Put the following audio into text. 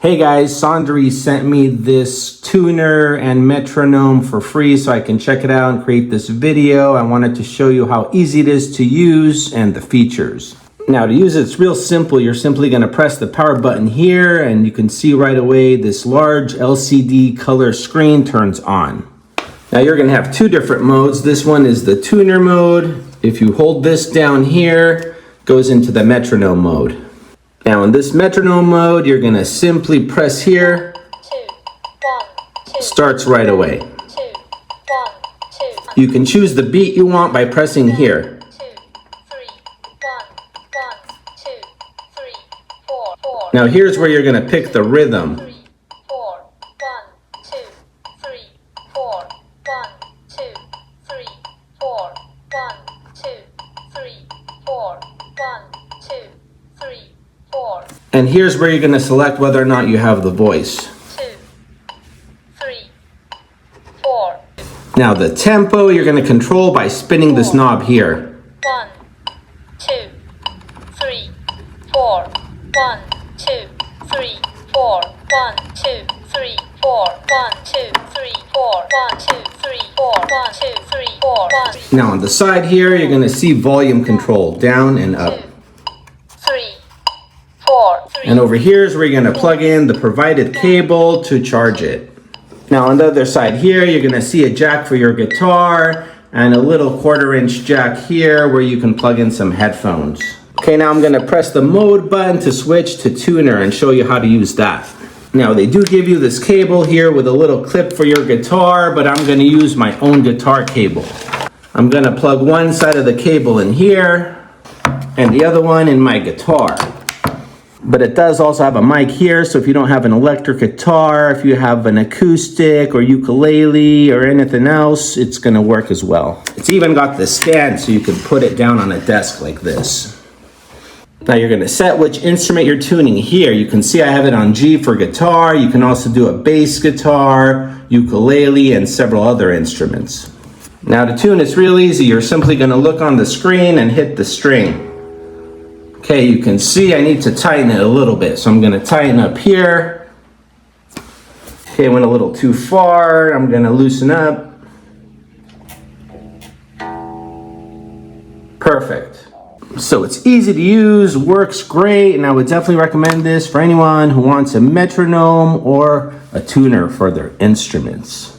Hey guys, Sondery sent me this tuner and metronome for free so I can check it out and create this video. I wanted to show you how easy it is to use and the features. Now to use it, it's real simple. You're simply going to press the power button here and you can see right away this large LCD color screen turns on. Now you're going to have two different modes. This one is the tuner mode. If you hold this down here, it goes into the metronome mode. Now in this metronome mode, you're gonna simply press here. Starts right away. You can choose the beat you want by pressing here. Now here's where you're gonna pick the rhythm. And here's where you're going to select whether or not you have the voice. 2, 3, 4. Now the tempo you're going to control by spinning this knob here. 1, 2, 3, 4. 1, 2, 3, 4. 1, 2, 3, 4. 1, 2, 3, 4. 1, 2, 3, 4. 1, 2, 3, 4. 1. Now on the side here, you're going to see volume control down and up. 3, 4. And over here is where you're going to plug in the provided cable to charge it. Now on the other side here, you're going to see a jack for your guitar and a little 1/4-inch jack here where you can plug in some headphones. Okay, now I'm going to press the mode button to switch to tuner and show you how to use that. Now they do give you this cable here with a little clip for your guitar, but I'm going to use my own guitar cable. I'm going to plug one side of the cable in here and the other one in my guitar. But it does also have a mic here, so if you don't have an electric guitar, if you have an acoustic or ukulele or anything else, it's going to work as well. It's even got the stand so you can put it down on a desk like this. Now you're going to set which instrument you're tuning here. You can see I have it on G for guitar. You can also do a bass guitar, ukulele, and several other instruments. Now to tune, it's real easy. You're simply going to look on the screen and hit the string. Okay, you can see I need to tighten it a little bit, so I'm going to tighten up here. Okay, I went a little too far. I'm going to loosen up. Perfect. So it's easy to use, works great, and I would definitely recommend this for anyone who wants a metronome or a tuner for their instruments.